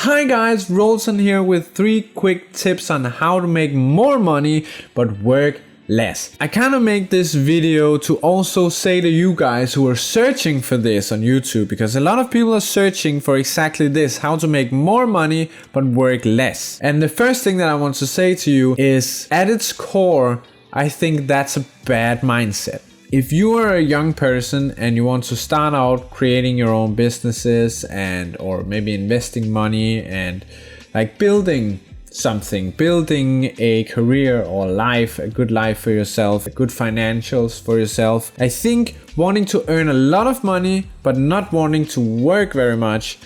Hi guys, Rolson here with 3 quick tips on how to make more money but work less. I kind of make this video to also say to you guys who are searching for this on YouTube, because a lot of people are searching for exactly this, how to make more money but work less. And the first thing that I want to say to you is, at its core, I think that's a bad mindset. If you are a young person and you want to start out creating your own businesses or maybe investing money and like building something, building a career or life, a good life for yourself, good financials for yourself, I think wanting to earn a lot of money but not wanting to work very much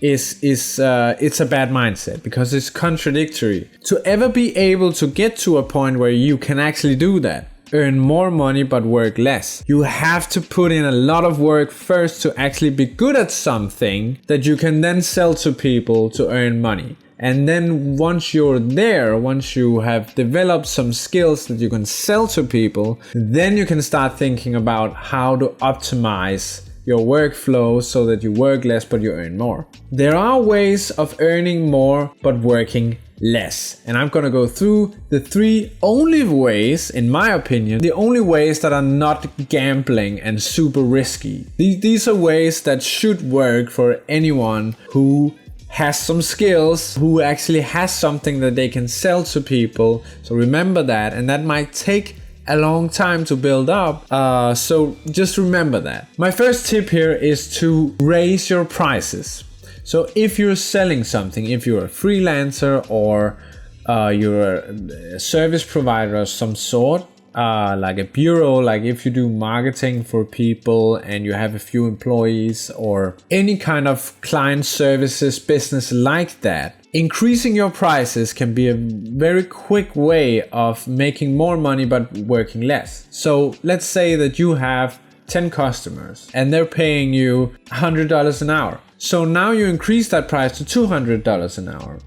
it's a bad mindset, because it's contradictory. To ever be able to get to a point where you can actually do that, earn more money but work less, you have to put in a lot of work first to actually be good at something that you can then sell to people to earn money. And then once you're there, once you have developed some skills that you can sell to people, then you can start thinking about how to optimize your workflow so that you work less but you earn more. There are ways of earning more but working less, and I'm gonna go through the 3 only ways, in my opinion, the only ways that are not gambling and super risky. These are ways that should work for anyone who has some skills, who actually has something that they can sell to people. So remember that, and that might take a long time to build up, so just remember that. My first tip here is to raise your prices. So if you're selling something, if you're a freelancer or you're a service provider of some sort, like a bureau, like if you do marketing for people and you have a few employees, or any kind of client services business like that, increasing your prices can be a very quick way of making more money but working less. So let's say that you have 10 customers and they're paying you $100 an hour. So now you increase that price to $200 an hour.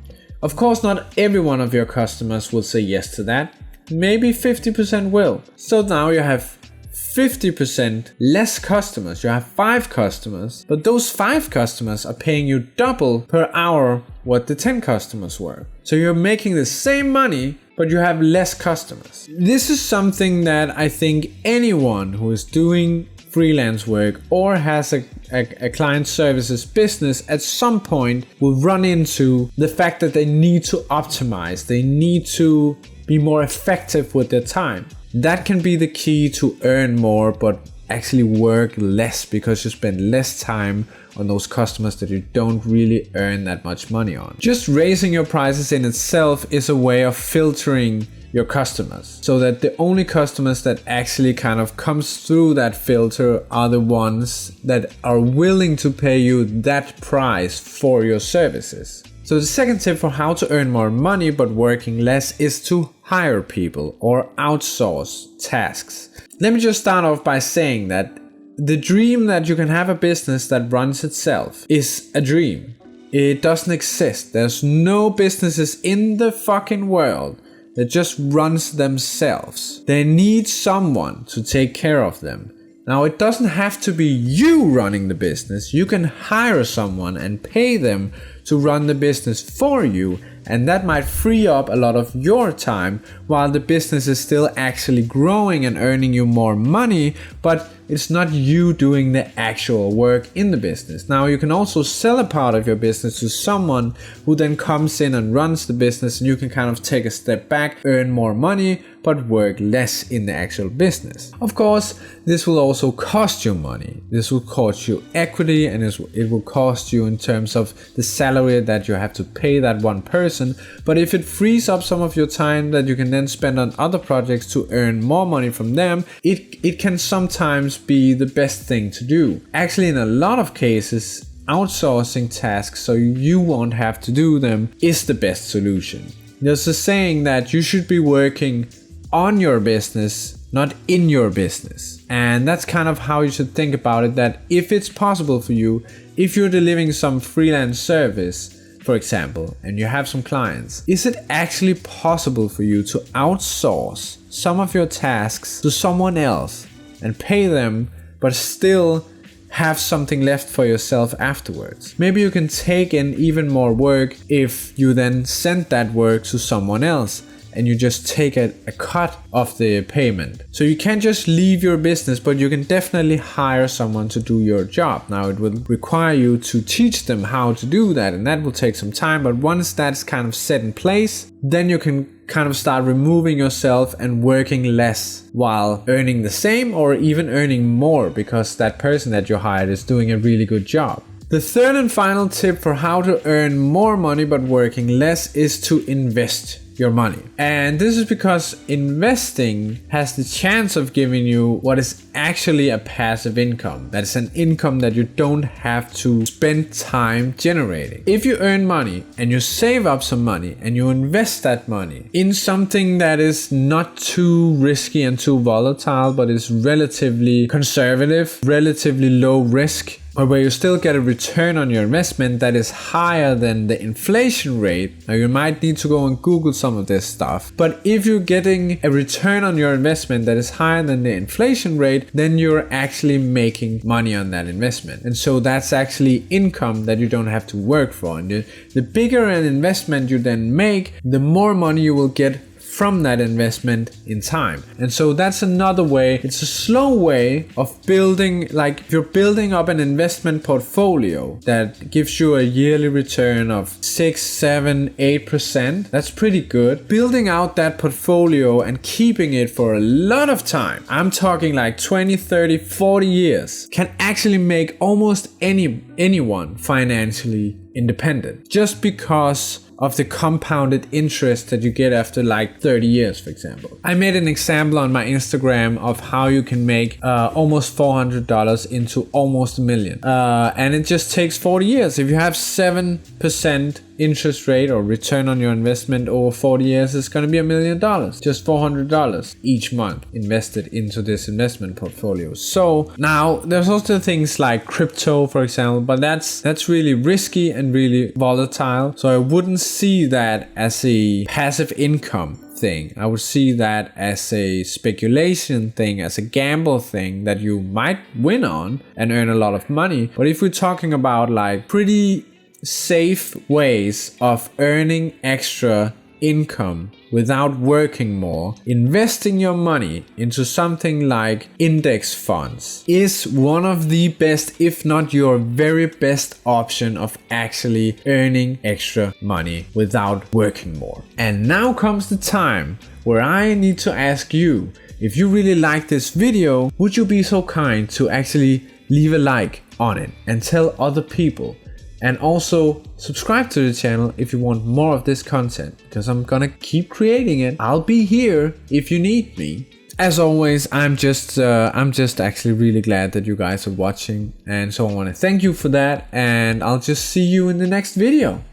Of course, not every one of your customers will say yes to that. Maybe 50% will. So now you have 50% less customers. You have 5 customers, but those 5 customers are paying you double per hour what the 10 customers were. So you're making the same money, but you have less customers. This is something that I think anyone who is doing freelance work or has a client services business at some point will run into the fact that they need to optimize. They need to be more effective with their time. That can be the key to earn more but actually work less, because you spend less time on those customers that you don't really earn that much money on. Just raising your prices in itself is a way of filtering your customers, so that the only customers that actually kind of comes through that filter are the ones that are willing to pay you that price for your services. So the second tip for how to earn more money but working less is to hire people or outsource tasks. Let me just start off by saying that the dream that you can have a business that runs itself is a dream. It doesn't exist. There's no businesses in the fucking world that just runs themselves. They need someone to take care of them. Now, it doesn't have to be you running the business. You can hire someone and pay them to run the business for you, and that might free up a lot of your time while the business is still actually growing and earning you more money, but it's not you doing the actual work in the business. Now, you can also sell a part of your business to someone who then comes in and runs the business, and you can kind of take a step back, earn more money, but work less in the actual business. Of course, this will also cost you money. This will cost you equity, and it will cost you in terms of the salary that you have to pay that one person. But if it frees up some of your time that you can then spend on other projects to earn more money from them, it can sometimes be the best thing to do. Actually, in a lot of cases, outsourcing tasks so you won't have to do them is the best solution. There's a saying that you should be working on your business, not in your business. And that's kind of how you should think about it, that if it's possible for you, if you're delivering some freelance service, for example, and you have some clients, is it actually possible for you to outsource some of your tasks to someone else and pay them, but still have something left for yourself afterwards. Maybe you can take in even more work if you then send that work to someone else and you just take a cut of the payment. So you can't just leave your business, but you can definitely hire someone to do your job. Now it will require you to teach them how to do that, and that will take some time, but once that's kind of set in place, then you can kind of start removing yourself and working less while earning the same or even earning more, because that person that you hired is doing a really good job. The third and final tip for how to earn more money but working less is to invest your money. And this is because investing has the chance of giving you what is actually a passive income. That is an income that you don't have to spend time generating. If you earn money and you save up some money and you invest that money in something that is not too risky and too volatile, but is relatively conservative, relatively low risk, or where you still get a return on your investment that is higher than the inflation rate. Now you might need to go and Google some of this stuff, but if you're getting a return on your investment that is higher than the inflation rate, then you're actually making money on that investment. And so that's actually income that you don't have to work for. And the bigger an investment you then make, the more money you will get from that investment in time. And so that's another way. It's a slow way of building, like if you're building up an investment portfolio that gives you a yearly return of 6, 7, 8%. That's pretty good. Building out that portfolio and keeping it for a lot of time, I'm talking like 20, 30, 40 years, can actually make almost anyone financially independent, just because of the compounded interest that you get after like 30 years, for example. I made an example on my Instagram of how you can make almost $400 into almost $1 million. And it just takes 40 years. If you have 7% interest rate or return on your investment over 40 years, it's going to be $1 million. Just $400 each month invested into this investment portfolio. So now there's also things like crypto, for example, but that's really risky and really volatile. So I wouldn't see that as a passive income thing. I would see that as a speculation thing, as a gamble thing that you might win on and earn a lot of money. But if we're talking about like pretty safe ways of earning extra income without working more, investing your money into something like index funds is one of the best, if not your very best option of actually earning extra money without working more. And now comes the time where I need to ask you, if you really like this video, would you be so kind to actually leave a like on it and tell other people? And also subscribe to the channel if you want more of this content, because I'm gonna keep creating it. I'll be here if you need me. As always, I'm just actually really glad that you guys are watching, and so I want to thank you for that, and I'll just see you in the next video.